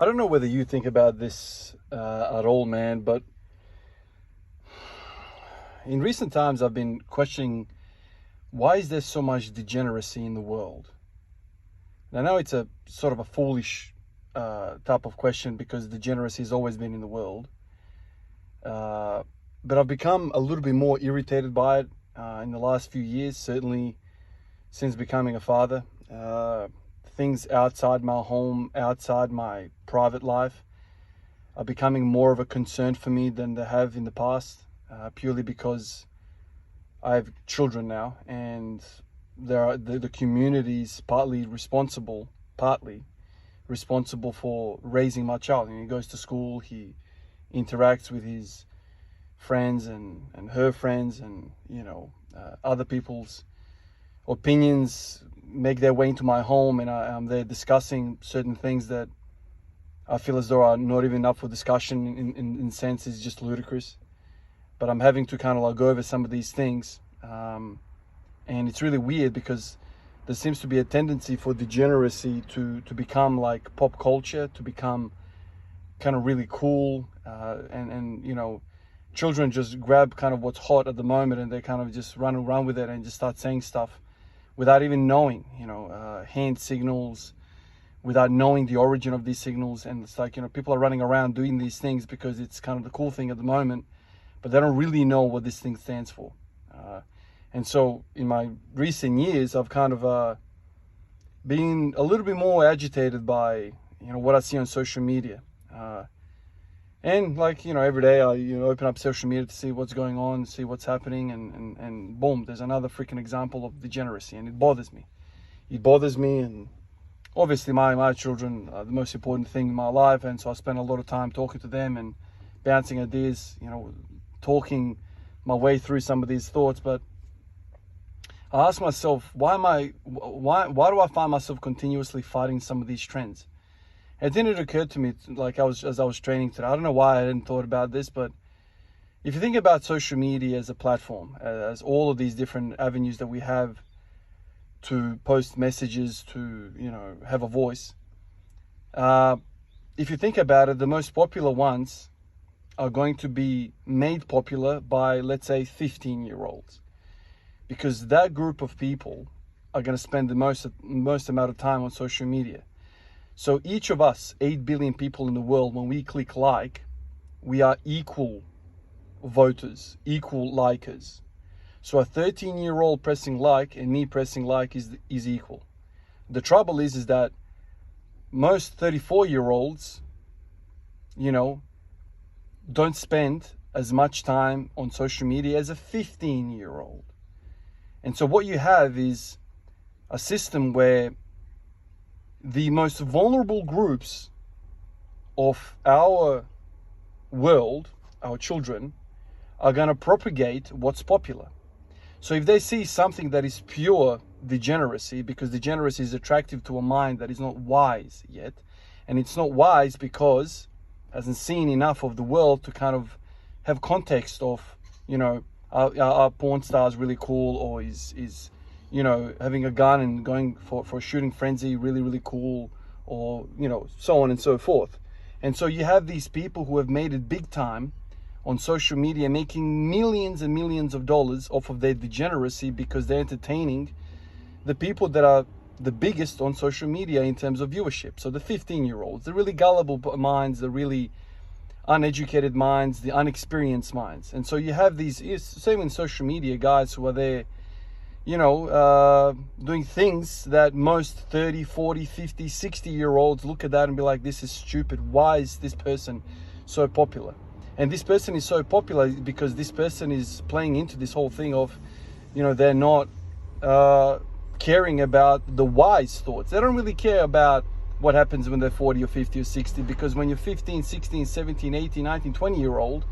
I don't know whether you think about this at all, man, but in recent times I've been questioning, why is there so much degeneracy in the world? And I know it's a sort of a foolish type of question, because degeneracy has always been in the world. But I've become a little bit more irritated by it in the last few years, certainly since becoming a father. Things outside my home, outside my private life, are becoming more of a concern for me than they have in the past, purely because I have children now, and there are the community's partly responsible for raising my child. And he goes to school, he interacts with his friends and her friends, and other people's opinions make their way into my home, and I'm there discussing certain things that I feel as though are not even up for discussion. In sense, is just ludicrous. But I'm having to kind of like go over some of these things, and it's really weird because there seems to be a tendency for degeneracy to become like pop culture, to become kind of really cool, and children just grab kind of what's hot at the moment, and they kind of just run with it and just start saying stuff without even knowing, hand signals, without knowing the origin of these signals. And it's like, people are running around doing these things because it's kind of the cool thing at the moment, but they don't really know what this thing stands for. And so in my recent years, I've kind of been a little bit more agitated by, what I see on social media. And like, every day I, open up social media to see what's going on, see what's happening, and boom, there's another freaking example of degeneracy, and it bothers me. And obviously my children are the most important thing in my life, and so I spend a lot of time talking to them and bouncing ideas, talking my way through some of these thoughts. But I ask myself, why do I find myself continuously fighting some of these trends? It didn't occur to me, like as I was training today. I don't know why I hadn't thought about this, but if you think about social media as a platform, as all of these different avenues that we have to post messages, to have a voice, if you think about it, the most popular ones are going to be made popular by, let's say, 15-year-olds, because that group of people are going to spend the most amount of time on social media. So each of us, 8 billion people in the world, when we click like, we are equal voters, equal likers. So a 13-year-old pressing like and me pressing like is equal. The trouble is that most 34-year-olds, don't spend as much time on social media as a 15-year-old. And so what you have is a system where the most vulnerable groups of our world, our children, are going to propagate what's popular. So if they see something that is pure degeneracy, because degeneracy is attractive to a mind that is not wise yet, and it's not wise because it hasn't seen enough of the world to kind of have context of, our porn star is really cool, or is having a gun and going for a shooting frenzy really, really cool, or, so on and so forth. And so you have these people who have made it big time on social media, making millions and millions of dollars off of their degeneracy, because they're entertaining the people that are the biggest on social media in terms of viewership. So the 15-year-olds, the really gullible minds, the really uneducated minds, the unexperienced minds. And so you have these, same in social media, guys who are there, doing things that most 30, 40, 50, 60-year-olds look at that and be like, this is stupid. Why is this person so popular? And this person is so popular because this person is playing into this whole thing of, they're not caring about the wise thoughts. They don't really care about what happens when they're 40 or 50 or 60, because when you're 15, 16, 17, 18, 19, 20-year-old,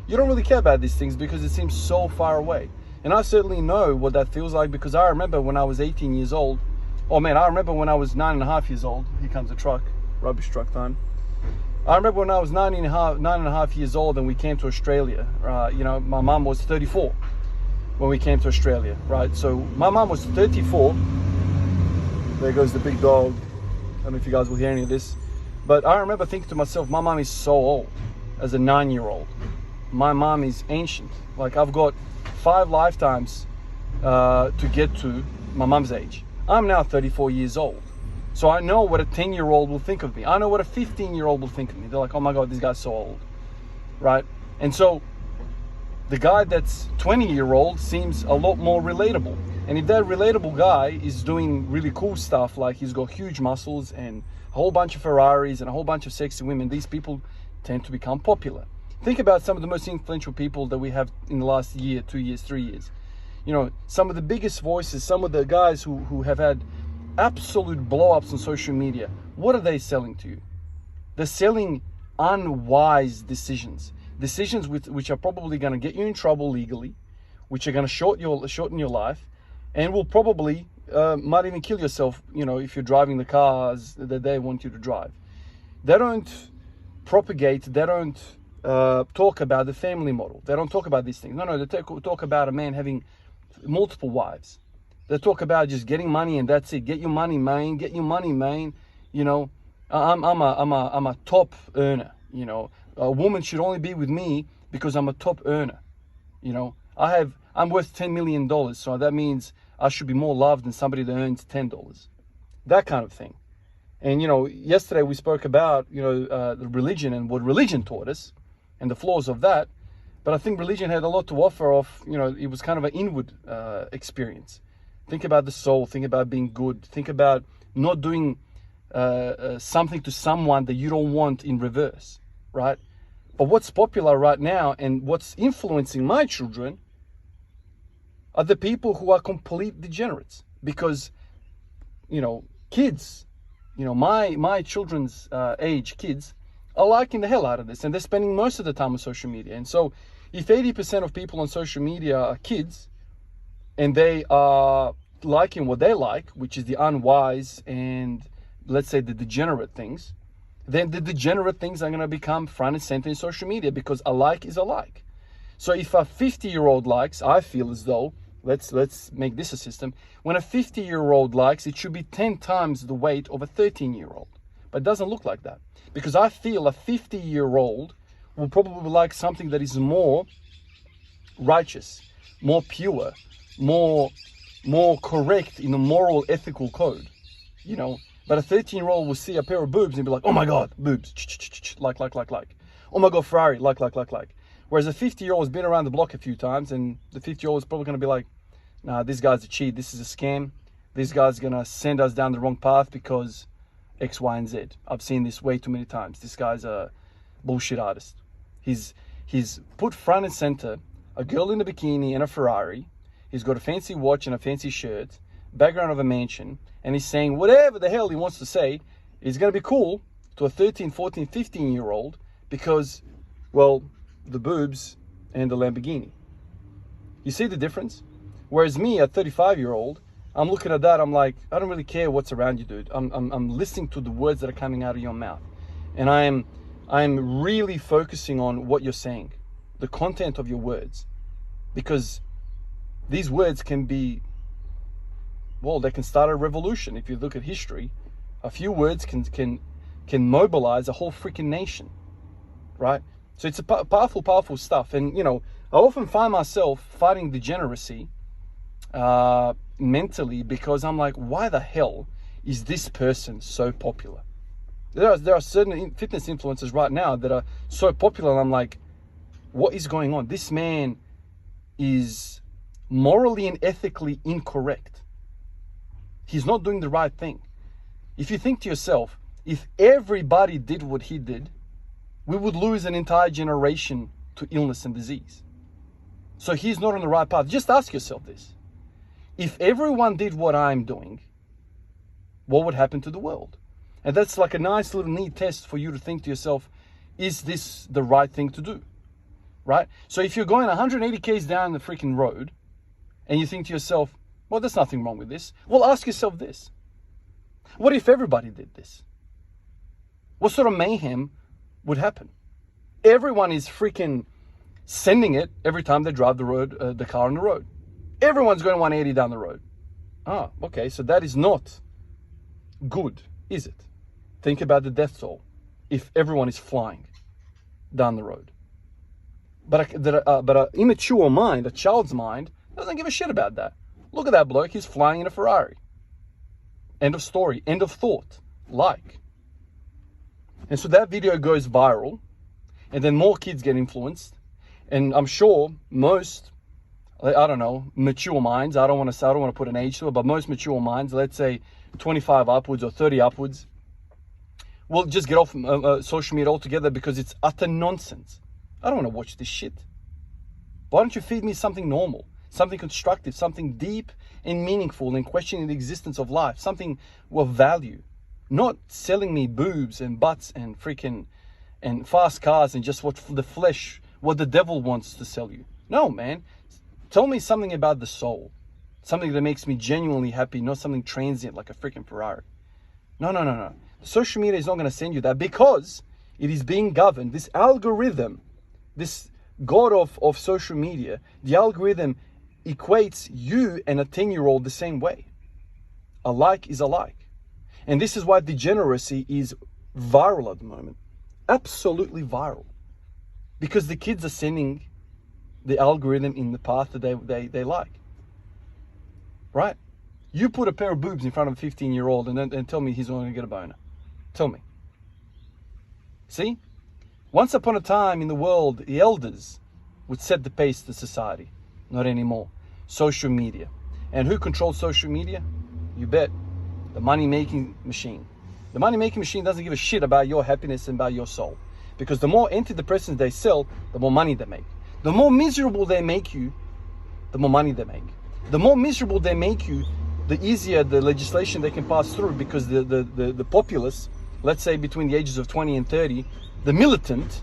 you don't really care about these things because it seems so far away. And I certainly know what that feels like, because I remember when I was 18 years old. Oh man, I remember when I was 9.5 years old. Here comes a truck, rubbish truck time. I remember when I was 9.5 years old and we came to Australia. My mum was 34 when we came to Australia, right? So my mum was 34. There goes the big dog. I don't know if you guys will hear any of this. But I remember thinking to myself, my mom is so old as a 9-year-old. My mom is ancient. Like, I've got 5 lifetimes to get to my mom's age. I'm now 34 years old. So I know what a 10-year-old will think of me. I know what a 15-year-old will think of me. They're like, oh my God, this guy's so old, right? And so the guy that's 20-year-old seems a lot more relatable. And if that relatable guy is doing really cool stuff, like he's got huge muscles and a whole bunch of Ferraris and a whole bunch of sexy women, these people tend to become popular. Think about some of the most influential people that we have in the last year, 2 years, 3 years. You know, some of the biggest voices, some of the guys who have had absolute blow-ups on social media. What are they selling to you? They're selling unwise decisions. Decisions which are probably going to get you in trouble legally, which are going to shorten your life, and will probably might even kill yourself, you know, if you're driving the cars that they want you to drive. They don't propagate, they don't talk about the family model. They don't talk about these things. No, they talk about a man having multiple wives. They talk about just getting money and that's it. Get your money, man. Get your money, man. You know, I'm a top earner. You know, a woman should only be with me because I'm a top earner. You know, I'm worth $10 million, so that means I should be more loved than somebody that earns $10. That kind of thing. And you know, yesterday we spoke about, you know, the religion and what religion taught us and the flaws of that. But I think religion had a lot to offer of, you know, it was kind of an inward experience. Think about the soul, think about being good, think about not doing something to someone that you don't want in reverse, right? But what's popular right now and what's influencing my children are the people who are complete degenerates. Because, you know, kids, you know, my children's age kids are liking the hell out of this, and they're spending most of the time on social media. And so if 80% of people on social media are kids and they are liking what they like, which is the unwise and let's say the degenerate things, then the degenerate things are going to become front and center in social media, because a like is a like. So if a 50-year-old likes, I feel as though, let's make this a system, when a 50-year-old likes, it should be 10 times the weight of a 13-year-old. But it doesn't look like that, because I feel a 50-year-old will probably like something that is more righteous, more pure, more correct in a moral, ethical code, you know. But a 13-year-old will see a pair of boobs and be like, oh my God, boobs, like. Oh my God, Ferrari, like. Whereas a 50-year-old has been around the block a few times, and the 50-year-old is probably going to be like, nah, this guy's a cheat, this is a scam, this guy's going to send us down the wrong path because X, Y, and Z. I've seen this way too many times. This guy's a bullshit artist. He's put front and center a girl in a bikini and a Ferrari. He's got a fancy watch and a fancy shirt, background of a mansion, and he's saying whatever the hell he wants to say is going to be cool to a 13, 14, 15-year-old because, well, the boobs and the Lamborghini. You see the difference? Whereas me, a 35-year-old, I'm looking at that, I'm like, I don't really care what's around you, dude. I'm listening to the words that are coming out of your mouth. And I'm really focusing on what you're saying, the content of your words. Because these words can be, well, they can start a revolution. If you look at history, a few words can mobilize a whole freaking nation, right? So it's a powerful stuff. And, you know, I often find myself fighting degeneracy mentally, because I'm like, why the hell is this person so popular? There are certain fitness influencers right now that are so popular, and I'm like, what is going on? This man is morally and ethically incorrect. He's not doing the right thing. If you think to yourself, if everybody did what he did, we would lose an entire generation to illness and disease. So he's not on the right path. Just ask yourself this. If everyone did what I'm doing, what would happen to the world? And that's like a nice little neat test for you to think to yourself, is this the right thing to do? Right? So if you're going 180 k's down the freaking road and you think to yourself, well, there's nothing wrong with this. Well, ask yourself this. What if everybody did this? What sort of mayhem would happen? Everyone is freaking sending it every time they drive the car on the road. Everyone's going 180 down the road. Ah, okay, so that is not good, is it? Think about the death toll. if everyone is flying down the road. But an immature mind, a child's mind, doesn't give a shit about that. Look at that bloke, he's flying in a Ferrari. End of story, end of thought, like. And so that video goes viral, and then more kids get influenced. And I'm sure most, I don't know, mature minds, I don't want to put an age to it, but most mature minds, let's say 25 upwards or 30 upwards, will just get off social media altogether because it's utter nonsense. I don't want to watch this shit. Why don't you feed me something normal, something constructive, something deep and meaningful and questioning the existence of life, something of value, not selling me boobs and butts and freaking and fast cars and just what the flesh, what the devil wants to sell you. No, man. Tell me something about the soul, something that makes me genuinely happy, not something transient like a freaking Ferrari. No. Social media is not going to send you that because it is being governed. This algorithm, this god of social media, the algorithm equates you and a 10-year-old the same way. A like is a like. And this is why degeneracy is viral at the moment. Absolutely viral. Because the kids are sending the algorithm in the path that they like. Right? You put a pair of boobs in front of a 15-year-old and tell me he's not going to get a boner. Tell me. See? Once upon a time in the world, the elders would set the pace to society. Not anymore. Social media. And who controls social media? You bet. The money-making machine. The money-making machine doesn't give a shit about your happiness and about your soul. Because the more antidepressants they sell, the more money they make. The more miserable they make you, the more money they make. The more miserable they make you, the easier the legislation they can pass through, because the populace, let's say between the ages of 20 and 30, the militant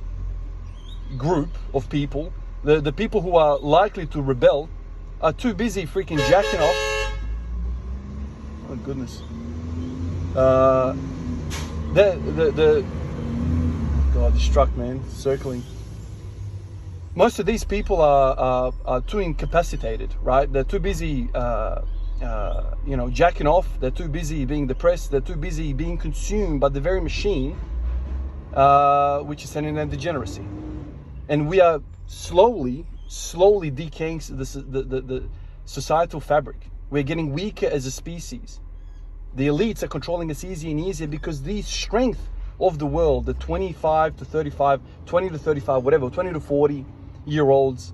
group of people, the people who are likely to rebel, are too busy freaking jacking off. Oh goodness. God, this truck, man, circling. Most of these people are too incapacitated, right? They're too busy, jacking off. They're too busy being depressed. They're too busy being consumed by the very machine, which is sending them degeneracy. And we are slowly decaying the societal fabric. We're getting weaker as a species. The elites are controlling us easier and easier because the strength of the world, the 25 to 35, 20 to 35, whatever, 20 to 40 year olds,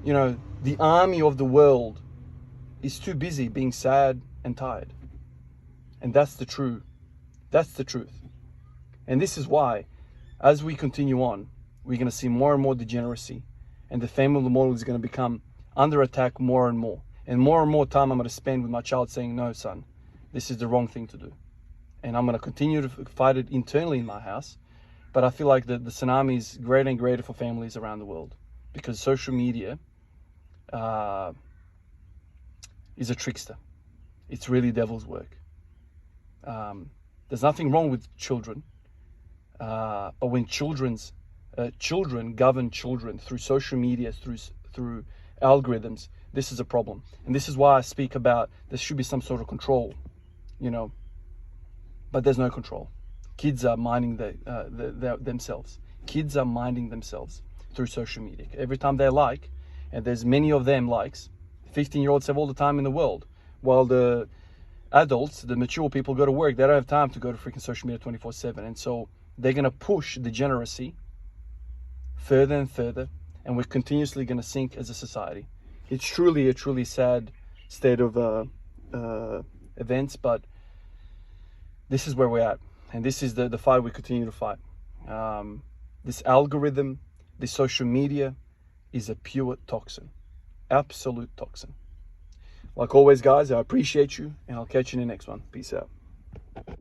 the army of the world is too busy being sad and tired. And that's the truth. And this is why, as we continue on, we're going to see more and more degeneracy, and the family model is going to become under attack more and more time I'm going to spend with my child saying, no, son, this is the wrong thing to do. And I'm going to continue to fight it internally in my house. But I feel like the tsunami is greater and greater for families around the world, because social media is a trickster. It's really devil's work. There's nothing wrong with children, but when children govern children through social media, through algorithms, this is a problem. And this is why I speak about there should be some sort of control, but there's no control. Kids are minding themselves. Kids are minding themselves through social media. Every time they like, and there's many of them likes, 15-year-olds have all the time in the world, while the adults, the mature people, go to work. They don't have time to go to freaking social media 24/7. And so they're going to push degeneracy further and further, and we're continuously going to sink as a society. It's truly a truly sad state of events, but this is where we're at, and this is the fight we continue to fight. This algorithm, this social media is a pure toxin, absolute toxin. Like always, guys, I appreciate you, and I'll catch you in the next one. Peace out.